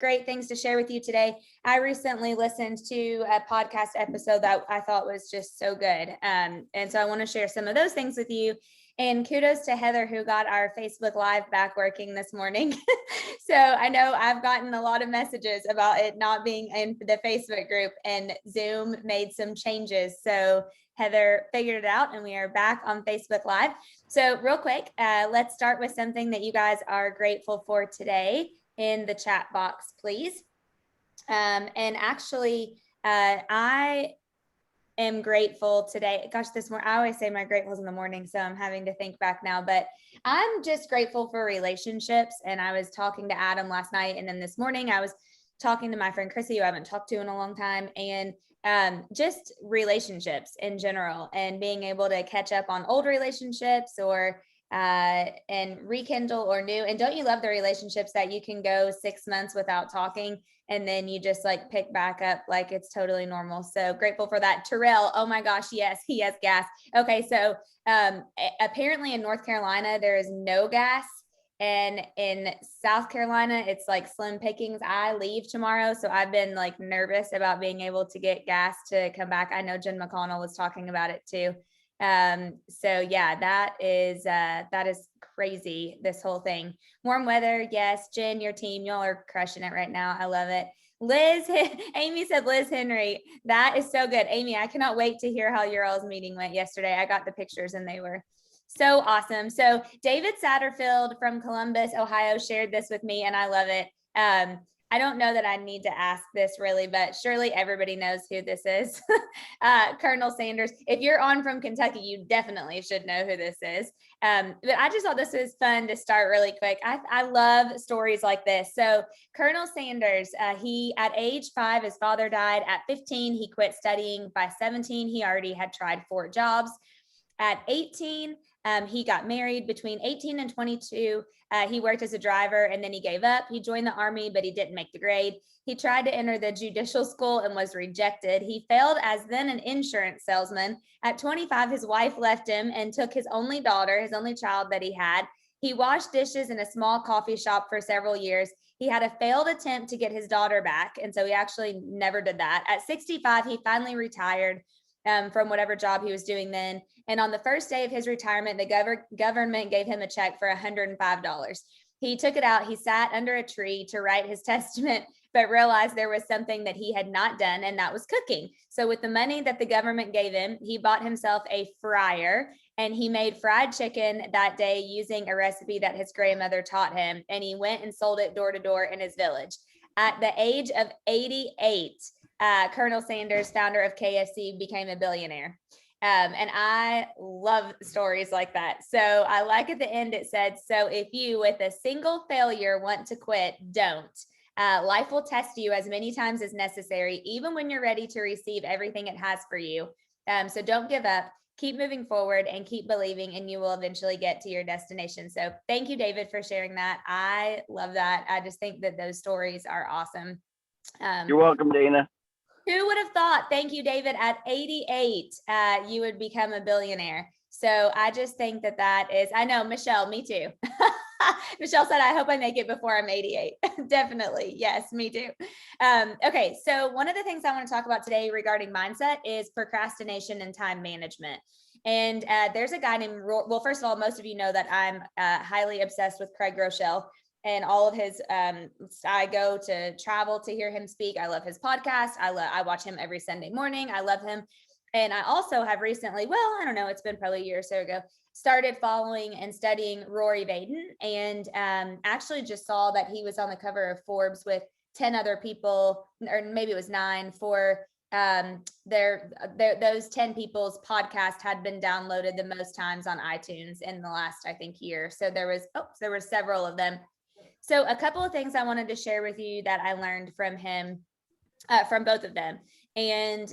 great things to share with you today. I recently listened to a podcast episode that I thought was just so good. And so I want to share some of those things with you. And kudos to Heather, who got our Facebook Live back working this morning. So I know I've gotten a lot of messages about it not being in the Facebook group, and Zoom made some changes. So Heather figured it out, and we are back on Facebook Live. So real quick, let's start with something that you guys are grateful for today in the chat box, please. And actually, I am grateful today. Gosh, this morning, I always say my grateful's in the morning, so I'm having to think back now, but I'm just grateful for relationships. And I was talking to Adam last night, and then this morning I was talking to my friend Chrissy, who I haven't talked to in a long time, and just relationships in general, and being able to catch up on old relationships or and rekindle or new. And don't you love the relationships that you can go 6 months without talking, and then you just like pick back up like it's totally normal. So grateful for that. Terrell, oh my gosh, yes, he has gas. Okay, so apparently in North Carolina there is no gas, and in South Carolina it's like slim pickings. I leave tomorrow, so I've been like nervous about being able to get gas to come back. I know Jen McConnell was talking about it too. So yeah, that is crazy, this whole thing. Warm weather, yes. Jen, your team, y'all are crushing it right now. I love it. Liz, Amy said Liz Henry. That is so good. Amy, I cannot wait to hear how your all's meeting went yesterday. I got the pictures and they were so awesome. So David Satterfield from Columbus, Ohio shared this with me, and I love it. I don't know that I need to ask this really, but surely everybody knows who this is. Colonel Sanders. If you're on from Kentucky, you definitely should know who this is. But I just thought this was fun to start really quick. I love stories like this. So Colonel Sanders, he at age 5, his father died. At 15, he quit studying. By 17, he already had tried 4 jobs. At 18, he got married. Between 18 and 22, he worked as a driver, and then he gave up. He joined the Army, but he didn't make the grade. He tried to enter the judicial school and was rejected. He failed as then an insurance salesman. At 25, his wife left him and took his only daughter, his only child that he had. He washed dishes in a small coffee shop for several years. He had a failed attempt to get his daughter back, and so he actually never did that. At 65, he finally retired from whatever job he was doing then. And on the first day of his retirement, the government gave him a check for $105. He took it out. He sat under a tree to write his testament, but realized there was something that he had not done, and that was cooking. So with the money that the government gave him, he bought himself a fryer, and he made fried chicken that day using a recipe that his grandmother taught him. And he went and sold it door to door in his village. At the age of 88, Colonel Sanders, founder of KFC, became a billionaire. And I love stories like that. So I like at the end, it said, so if you with a single failure want to quit, don't. Life will test you as many times as necessary, even when you're ready to receive everything it has for you. So don't give up, keep moving forward, and keep believing, and you will eventually get to your destination. So thank you, David, for sharing that. I love that. I just think that those stories are awesome. You're welcome, Dana. Who would have thought, thank you, David, at 88, you would become a billionaire. So I just think that is, I know, Michelle, me too. Michelle said, I hope I make it before I'm 88. Definitely. Yes, me too. Okay. So one of the things I want to talk about today regarding mindset is procrastination and time management. And there's a guy named, well, first of all, most of you know that I'm highly obsessed with Craig Groeschel and all of his, I go to travel to hear him speak. I love his podcast. I watch him every Sunday morning. I love him. And I also have recently, well, I don't know, it's been probably a year or so ago, started following and studying Rory Vaden, and actually just saw that he was on the cover of Forbes with 10 other people, or maybe it was 9, for those 10 people's podcast had been downloaded the most times on iTunes in the last, I think, year. So there were several of them. So a couple of things I wanted to share with you that I learned from him, from both of them. And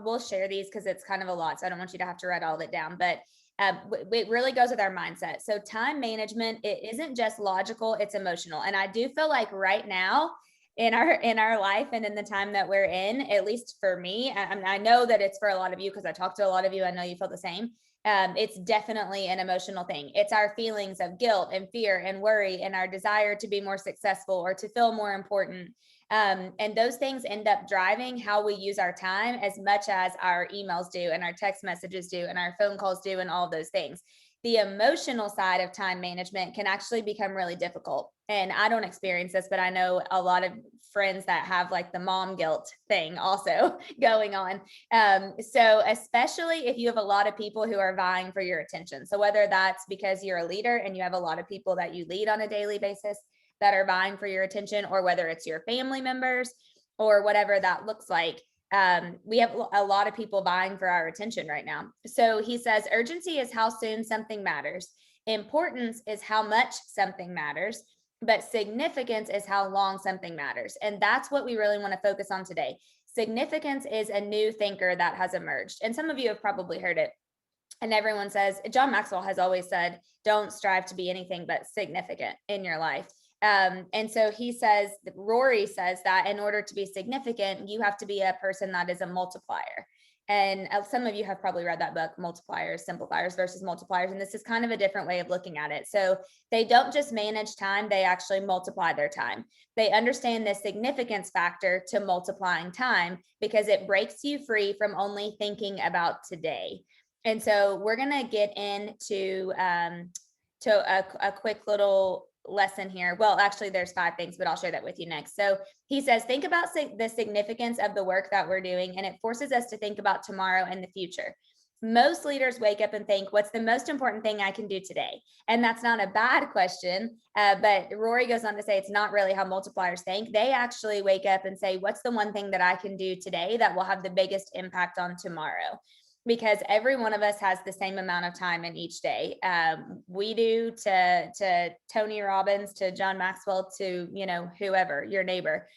we'll share these because it's kind of a lot. So I don't want you to have to write all of it down, but it really goes with our mindset. So time management, it isn't just logical, it's emotional. And I do feel like right now in our life and in the time that we're in, at least for me, I know that it's for a lot of you because I talked to a lot of you. I know you feel the same. It's definitely an emotional thing. It's our feelings of guilt and fear and worry and our desire to be more successful or to feel more important. And those things end up driving how we use our time as much as our emails do and our text messages do and our phone calls do and all of those things. The emotional side of time management can actually become really difficult. And I don't experience this, but I know a lot of friends that have like the mom guilt thing also going on. So especially if you have a lot of people who are vying for your attention. So whether that's because you're a leader and you have a lot of people that you lead on a daily basis that are vying for your attention, or whether it's your family members or whatever that looks like, we have a lot of people vying for our attention right now. So he says, urgency is how soon something matters. Importance is how much something matters, but significance is how long something matters. And that's what we really want to focus on today. Significance is a new thinker that has emerged. And some of you have probably heard it. And everyone says, John Maxwell has always said, don't strive to be anything but significant in your life. And so he says, Rory says that in order to be significant, you have to be a person that is a multiplier. And some of you have probably read that book, Multipliers, Simplifiers versus Multipliers. And this is kind of a different way of looking at it. So they don't just manage time, they actually multiply their time. They understand the significance factor to multiplying time because it breaks you free from only thinking about today. And so we're going to get into a quick little lesson here. Well, actually, there's 5 things, but I'll share that with you next. So he says, think about the significance of the work that we're doing, and it forces us to think about tomorrow and the future. Most leaders wake up and think, what's the most important thing I can do today? And that's not a bad question. But Rory goes on to say, it's not really how multipliers think. They actually wake up and say, what's the one thing that I can do today that will have the biggest impact on tomorrow? Because every one of us has the same amount of time in each day. We do to Tony Robbins, to John Maxwell, to, whoever, your neighbor.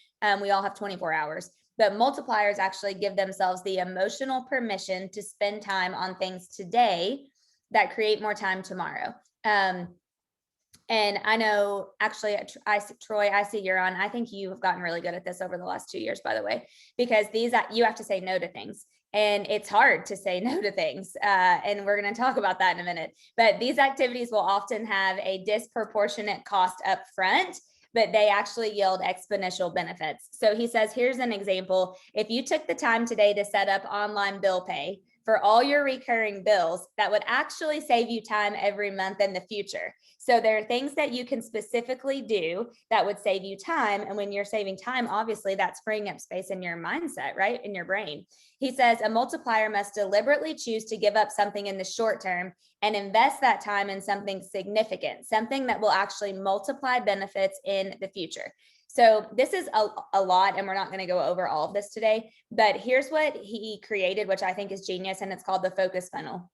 We all have 24 hours. But multipliers actually give themselves the emotional permission to spend time on things today that create more time tomorrow. And I know, actually, Troy, I see you're on. I think you have gotten really good at this over the last 2 years, by the way, because you have to say no to things. And it's hard to say no to things. And we're going to talk about that in a minute. But these activities will often have a disproportionate cost up front, but they actually yield exponential benefits. So he says, here's an example. If you took the time today to set up online bill pay for all your recurring bills, that would actually save you time every month in the future. So there are things that you can specifically do that would save you time. And when you're saving time, obviously that's freeing up space in your mindset, right? In your brain. He says a multiplier must deliberately choose to give up something in the short term and invest that time in something significant, something that will actually multiply benefits in the future. So this is a lot, and we're not going to go over all of this today, but here's what he created, which I think is genius, and it's called the focus funnel.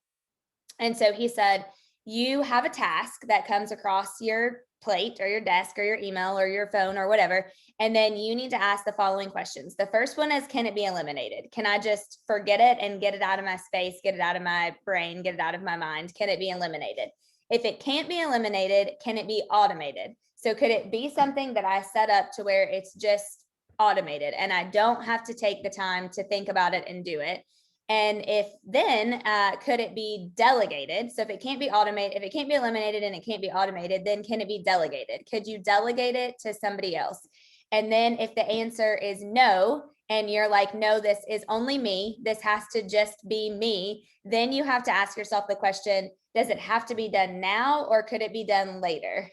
And so he said, you have a task that comes across your plate or your desk or your email or your phone or whatever, and then you need to ask the following questions. The first one is, can it be eliminated? Can I just forget it and get it out of my space, get it out of my brain, get it out of my mind? Can it be eliminated? If it can't be eliminated, can it be automated? So could it be something that I set up to where it's just automated and I don't have to take the time to think about it and do it? And if then, could it be delegated? So if it can't be automated, if it can't be eliminated and it can't be automated, then can it be delegated? Could you delegate it to somebody else? And then if the answer is no, and you're like, no, this is only me, this has to just be me, then you have to ask yourself the question, does it have to be done now or could it be done later?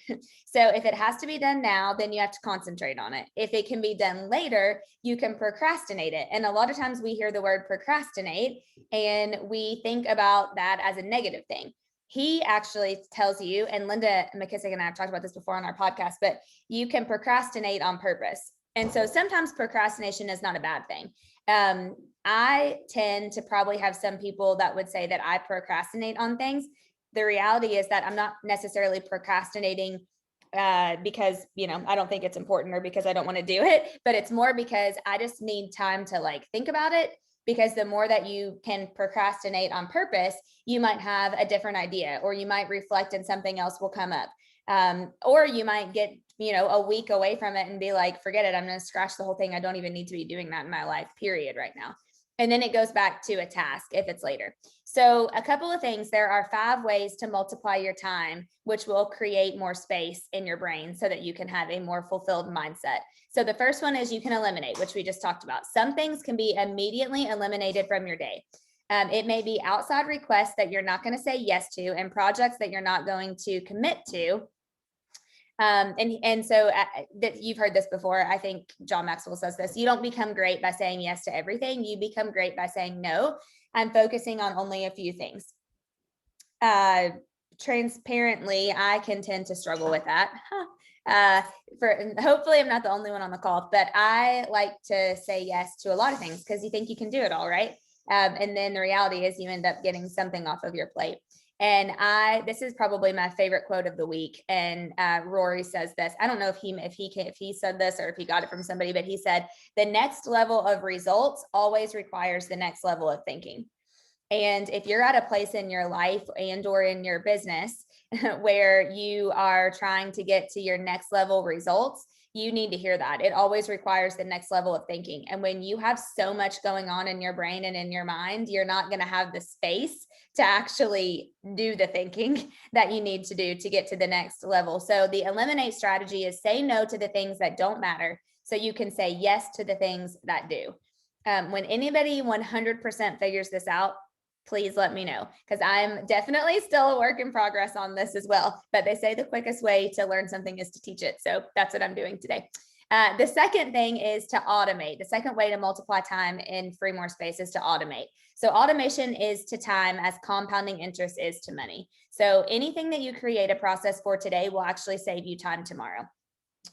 So if it has to be done now, then you have to concentrate on it. If it can be done later, you can procrastinate it. And a lot of times we hear the word procrastinate and we think about that as a negative thing. He actually tells you, and Linda McKissick and I have talked about this before on our podcast, but you can procrastinate on purpose. And so sometimes procrastination is not a bad thing. I tend to probably have some people that would say that I procrastinate on things. The reality is that I'm not necessarily procrastinating because, I don't think it's important or because I don't want to do it, but it's more because I just need time to think about it. Because the more that you can procrastinate on purpose, you might have a different idea, or you might reflect and something else will come up. Or you might get, a week away from it and be like, forget it. I'm going to scratch the whole thing. I don't even need to be doing that in my life, period, right now. And then it goes back to a task if it's later. So a couple of things, there are 5 ways to multiply your time, which will create more space in your brain so that you can have a more fulfilled mindset. So the first one is you can eliminate, which we just talked about. Some things can be immediately eliminated from your day. It may be outside requests that you're not going to say yes to and projects that you're not going to commit to. And so that you've heard this before. I think John Maxwell says this: you don't become great by saying yes to everything. You become great by saying no. I'm focusing on only a few things. Transparently, I can tend to struggle with that. Hopefully I'm not the only one on the call, but I like to say yes to a lot of things because you think you can do it all, right? And then the reality is you end up getting something off of your plate. And this is probably my favorite quote of the week. And Rory says this. I don't know if he said this or if he got it from somebody, but he said, the next level of results always requires the next level of thinking. And if you're at a place in your life and or in your business where you are trying to get to your next level results, you need to hear that. It always requires the next level of thinking. And when you have so much going on in your brain and in your mind, you're not going to have the space to actually do the thinking that you need to do to get to the next level. So the eliminate strategy is say no to the things that don't matter so you can say yes to the things that do. When anybody 100% figures this out, please let me know, because I'm definitely still a work in progress on this as well. But they say the quickest way to learn something is to teach it. So that's what I'm doing today. The second thing is to automate. The second way to multiply time and free more space is to automate. So automation is to time as compounding interest is to money. So anything that you create a process for today will actually save you time tomorrow.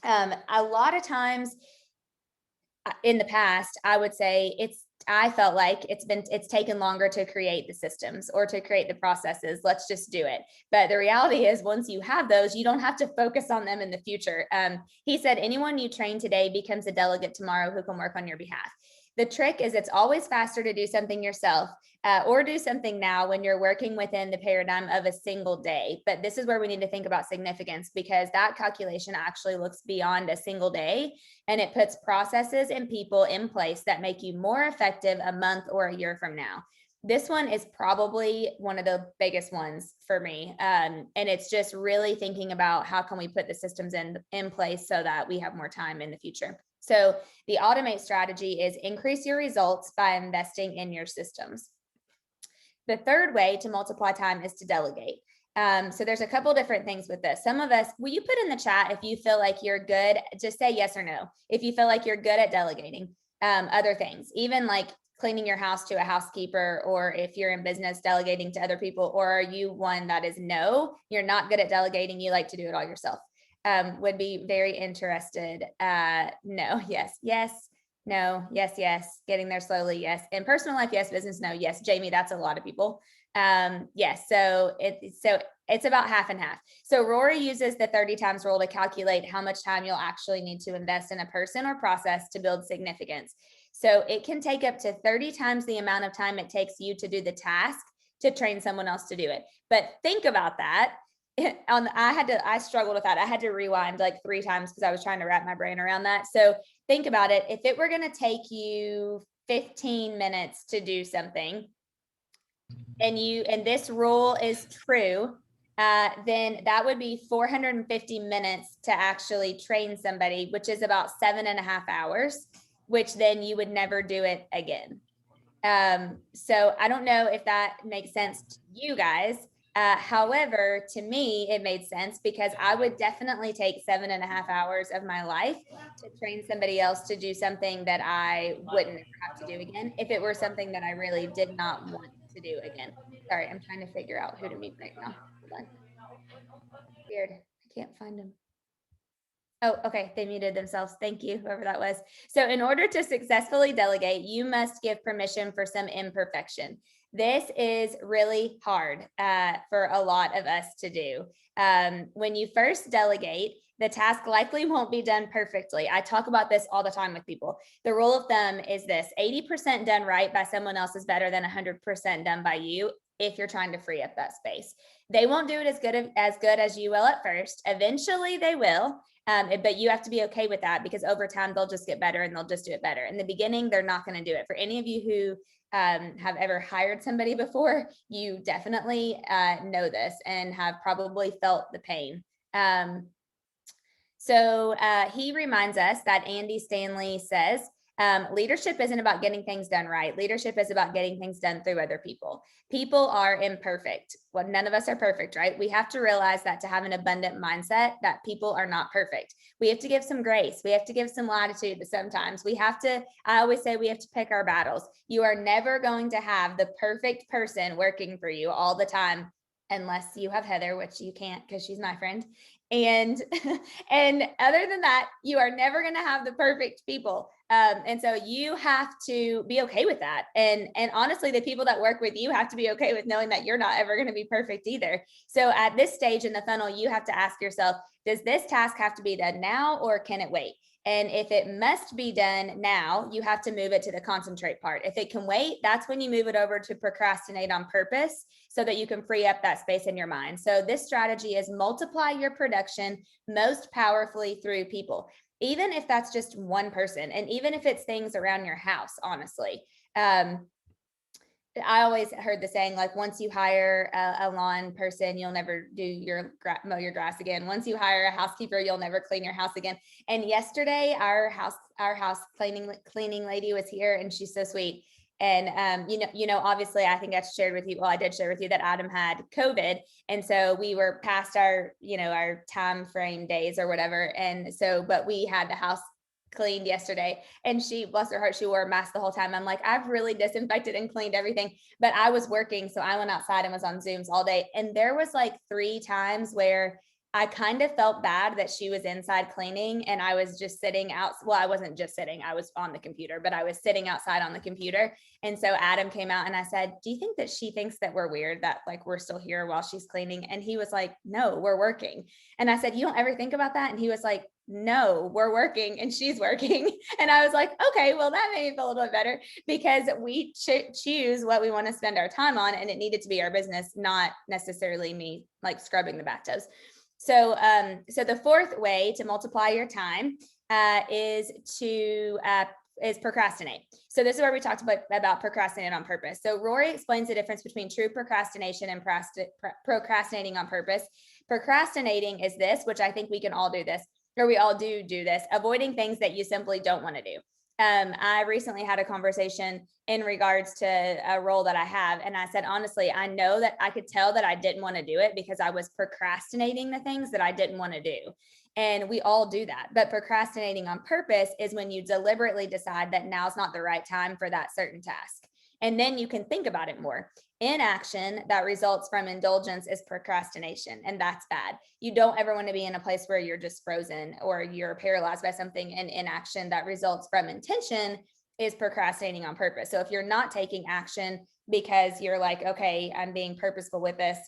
A lot of times in the past, I would say I felt like it's taken longer to create the systems or to create the processes. Let's just do it. But the reality is once you have those, you don't have to focus on them in the future. He said, anyone you train today becomes a delegate tomorrow who can work on your behalf. The trick is it's always faster to do something yourself or do something now when you're working within the paradigm of a single day. But this is where we need to think about significance, because that calculation actually looks beyond a single day and it puts processes and people in place that make you more effective a month or a year from now. This one is probably one of the biggest ones for me. And it's just really thinking about how can we put the systems in place so that we have more time in the future. So the automate strategy is increase your results by investing in your systems. The third way to multiply time is to delegate. So there's a couple different things with this. Some of us, will you put in the chat if you feel like you're good, just say yes or no. If you feel like you're good at delegating other things, even like cleaning your house to a housekeeper, or if you're in business, delegating to other people, or are you one that is no, you're not good at delegating, you like to do it all yourself? Would be very interested. No, yes, yes, no, yes, yes, getting there slowly, yes. In personal life, yes. Business, no, yes. Jamie, that's a lot of people. Yes, so it's about half and half. So Rory uses the 30 times rule to calculate how much time you'll actually need to invest in a person or process to build significance. So it can take up to 30 times the amount of time it takes you to do the task to train someone else to do it. But think about that. I struggled with that. I had to rewind like 3 times because I was trying to wrap my brain around that. So think about it. If it were going to take you 15 minutes to do something, and this rule is true, then that would be 450 minutes to actually train somebody, which is about 7.5 hours, which then you would never do it again. So I don't know if that makes sense to you guys. However, to me, it made sense because I would definitely take 7.5 hours of my life to train somebody else to do something that I wouldn't have to do again if it were something that I really did not want to do again. Sorry, I'm trying to figure out who to mute right now. Hold on. Weird. I can't find them. Oh, okay. They muted themselves. Thank you, whoever that was. So in order to successfully delegate, you must give permission for some imperfection. This is really hard for a lot of us to do. When you first delegate, the task likely won't be done perfectly. I talk about this all the time with people. The rule of thumb is this: 80% done right by someone else is better than 100% done by you if you're trying to free up that space. They won't do it as good as you will at first. Eventually they will. But you have to be okay with that, because over time they'll just get better and they'll just do it better. In the beginning, they're not going to do it. For any of you who have ever hired somebody before, you definitely know this and have probably felt the pain. So he reminds us that Andy Stanley says, leadership isn't about getting things done right. Leadership is about getting things done through other people. People are imperfect. Well, none of us are perfect, right? We have to realize that to have an abundant mindset, that people are not perfect. We have to give some grace. We have to give some latitude sometimes. I always say we have to pick our battles. You are never going to have the perfect person working for you all the time, unless you have Heather, which you can't because she's my friend. And other than that, you are never going to have the perfect people. And so you have to be okay with that. And honestly, the people that work with you have to be okay with knowing that you're not ever going to be perfect either. So at this stage in the funnel, you have to ask yourself, does this task have to be done now, or can it wait? And if it must be done now, you have to move it to the concentrate part. If it can wait, that's when you move it over to procrastinate on purpose, so that you can free up that space in your mind. So this strategy is multiply your production most powerfully through people, even if that's just one person, and even if it's things around your house, honestly. I always heard the saying, like, once you hire a lawn person, you'll never mow your grass again. Once you hire a housekeeper, you'll never clean your house again. And yesterday, our house cleaning lady was here, and she's so sweet. And obviously, I think I shared with you. Well, I did share with you that Adam had COVID, and so we were past our time frame days or whatever. And so, but we had the house cleaned yesterday, and she, bless her heart, she wore a mask the whole time. I'm like, I've really disinfected and cleaned everything, but I was working, so I went outside and was on Zooms all day. And there was like 3 times where I kind of felt bad that she was inside cleaning and I was just sitting out. Well, I wasn't just sitting, I was on the computer, but I was sitting outside on the computer. And so Adam came out and I said, do you think that she thinks that we're weird, that like we're still here while she's cleaning? And he was like, no, we're working. And I said, you don't ever think about that? And he was like, no, we're working and she's working. And I was like, okay, well, that made me feel a little bit better, because we choose what we want to spend our time on, and it needed to be our business, not necessarily me like scrubbing the bathtubs. So the fourth way to multiply your time is procrastinate. So this is where we talked about procrastinate on purpose. So Rory explains the difference between true procrastination and procrastinating on purpose. Procrastinating is this, which I think we can all do this, or we all do this, avoiding things that you simply don't want to do. I recently had a conversation in regards to a role that I have. And I said, honestly, I know that I could tell that I didn't want to do it because I was procrastinating the things that I didn't want to do. And we all do that. But procrastinating on purpose is when you deliberately decide that now's not the right time for that certain task. And then you can think about it more. Inaction that results from indulgence is procrastination, and that's bad. You don't ever want to be in a place where you're just frozen or you're paralyzed by something. And inaction that results from intention is procrastinating on purpose. So if you're not taking action because you're like, okay, I'm being purposeful with this,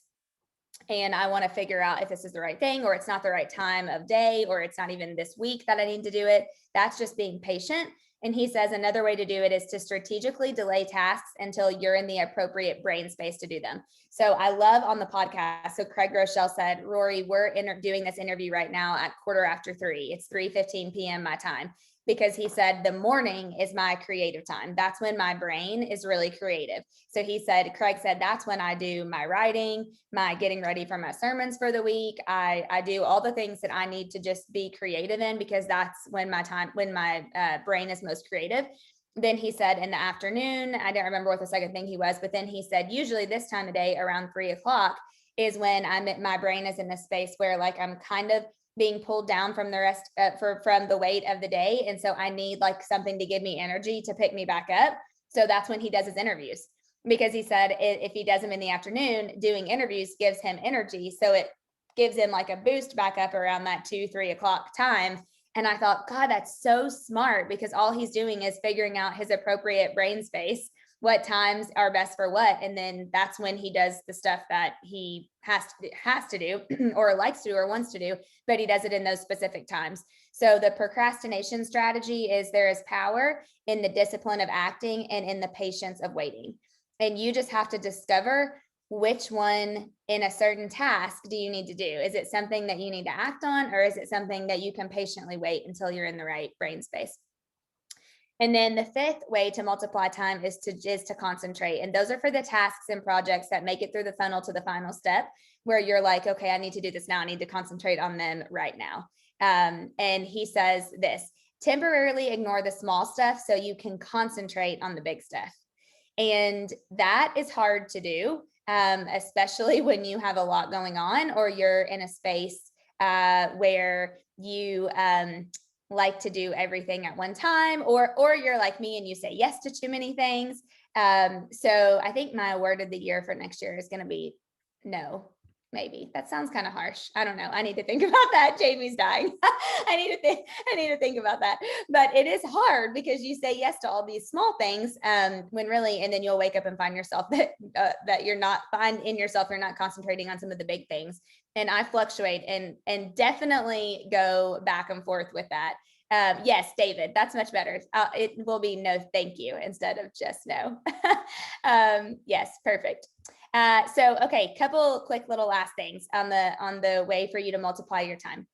and I want to figure out if this is the right thing, or it's not the right time of day, or it's not even this week that I need to do it, that's just being patient. And he says another way to do it is to strategically delay tasks until you're in the appropriate brain space to do them. So I love on the podcast. So Craig Rochelle said, Rory, we're doing this interview right now at 3:15. It's 3:15 p.m. my time, because he said the morning is my creative time. That's when my brain is really creative. So he said, Craig said, that's when I do my writing, my getting ready for my sermons for the week. I do all the things that I need to just be creative in, because that's when my brain is most creative. Then he said in the afternoon, I don't remember what the second thing he was, but then he said, usually this time of day around 3:00 is when my brain is in a space where like I'm kind of being pulled down from the rest from the weight of the day. And so I need like something to give me energy to pick me back up. So that's when he does his interviews, because he said if he does them in the afternoon, doing interviews gives him energy. So it gives him like a boost back up around that 2-3 time. And I thought, God, that's so smart, because all he's doing is figuring out his appropriate brain space, what times are best for what. And then that's when he does the stuff that he has to do or likes to do or wants to do, but he does it in those specific times. So the procrastination strategy is there is power in the discipline of acting and in the patience of waiting. And you just have to discover which one in a certain task do you need to do? Is it something that you need to act on, or is it something that you can patiently wait until you're in the right brain space? And then the fifth way to multiply time is to concentrate. And those are for the tasks and projects that make it through the funnel to the final step, where you're like, okay, I need to do this now. I need to concentrate on them right now. And he says this: temporarily ignore the small stuff so you can concentrate on the big stuff. And that is hard to do, especially when you have a lot going on, or you're in a space where you like to do everything at one time, or you're like me and you say yes to too many things. So I think my word of the year for next year is going to be no. Maybe that sounds kind of harsh. I don't know. I need to think about that. Jamie's dying. I need to think about that. But it is hard because you say yes to all these small things, when really, and then you'll wake up and find yourself that you're not you're not concentrating on some of the big things. And I fluctuate and definitely go back and forth with that. Yes, David, that's much better. It will be no, thank you, instead of just no. Yes, perfect. Okay, couple quick little last things on the way for you to multiply your time.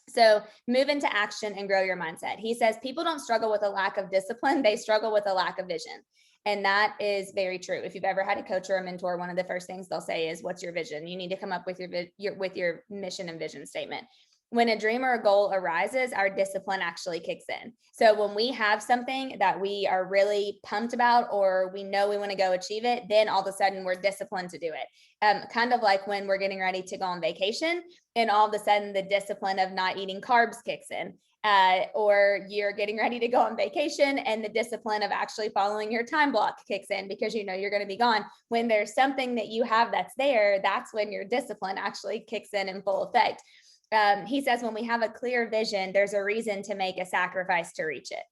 So move into action and grow your mindset. He says people don't struggle with a lack of discipline, they struggle with a lack of vision. And that is very true. If you've ever had a coach or a mentor, one of the first things they'll say is, what's your vision? You need to come up with your mission and vision statement. When a dream or a goal arises, our discipline actually kicks in. So when we have something that we are really pumped about, or we know we want to go achieve it, then all of a sudden we're disciplined to do it. Kind of like when we're getting ready to go on vacation, and all of a sudden the discipline of not eating carbs kicks in. Or you're getting ready to go on vacation and the discipline of actually following your time block kicks in because you know you're going to be gone. When there's something that you have that's there, that's when your discipline actually kicks in full effect. He says when we have a clear vision, there's a reason to make a sacrifice to reach it.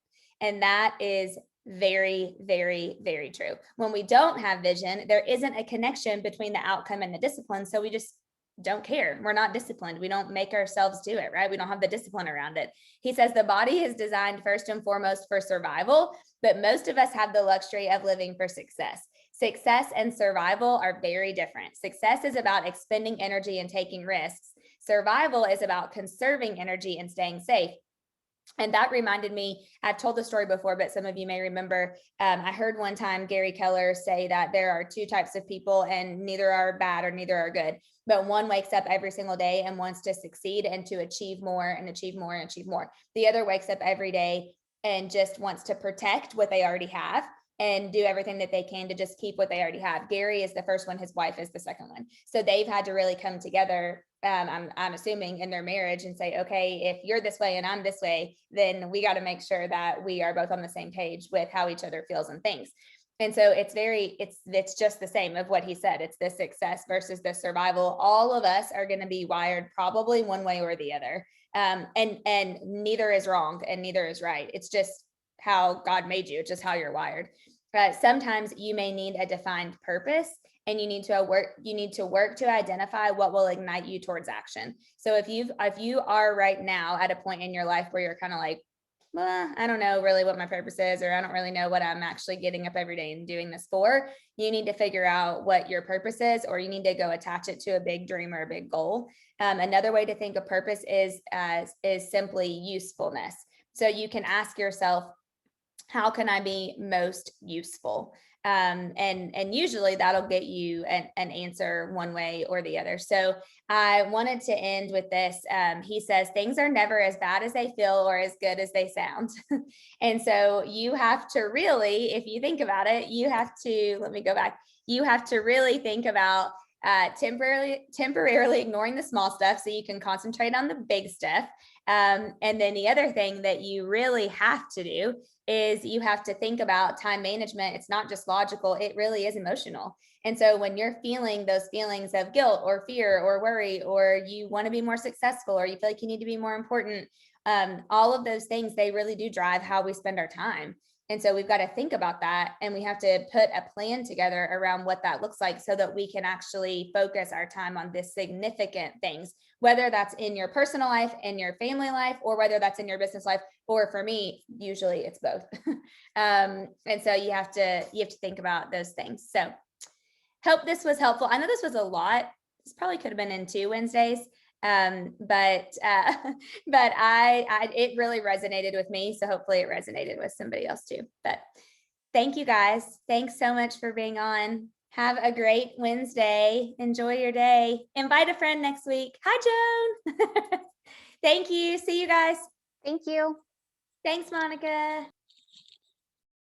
And that is very, very, very true. When we don't have vision, there isn't a connection between the outcome and the discipline. So we just don't care. We're not disciplined. We don't make ourselves do it, right? We don't have the discipline around it. He says the body is designed first and foremost for survival, but most of us have the luxury of living for success. Success and survival are very different. Success is about expending energy and taking risks. Survival is about conserving energy and staying safe. And that reminded me, I've told the story before, but some of you may remember, I heard one time Gary Keller say that there are two types of people and neither are bad or neither are good. But one wakes up every single day and wants to succeed and to achieve more and achieve more and achieve more. The other wakes up every day and just wants to protect what they already have and do everything that they can to just keep what they already have. Gary is the first one. His wife is the second one. So they've had to really come together, I'm assuming, in their marriage and say, okay, if you're this way and I'm this way, then we got to make sure that we are both on the same page with how each other feels and thinks. And so it's just the same of what he said. It's the success versus the survival. All of us are going to be wired probably one way or the other. And neither is wrong and neither is right. It's just how God made you. It's just how you're wired. Sometimes you may need a defined purpose and you need to work to identify what will ignite you towards action. So if you are right now at a point in your life where you're kind of like, well, I don't know really what my purpose is, or I don't really know what I'm actually getting up every day and doing this for, you need to figure out what your purpose is, or you need to go attach it to a big dream or a big goal. Another way to think of purpose is simply usefulness. So you can ask yourself, how can I be most useful? And usually that'll get you an answer one way or the other. So I wanted to end with this. He says, things are never as bad as they feel or as good as they sound. And so you have to really, if you think about it, you have to really think about temporarily ignoring the small stuff so you can concentrate on the big stuff. And then the other thing that you really have to do is you have to think about time management. It's not just logical, it really is emotional. And so when you're feeling those feelings of guilt or fear or worry, or you want to be more successful, or you feel like you need to be more important, all of those things, they really do drive how we spend our time. And so we've got to think about that, and we have to put a plan together around what that looks like so that we can actually focus our time on the significant things, whether that's in your personal life, in your family life, or whether that's in your business life. Or for me, usually it's both. And so you have to think about those things. So hope this was helpful. I know this was a lot. This probably could have been in 2 Wednesdays. But it really resonated with me. So hopefully it resonated with somebody else too. But thank you guys. Thanks so much for being on. Have a great Wednesday. Enjoy your day. Invite a friend next week. Hi, Joan. Thank you. See you guys. Thank you. Thanks, Monica.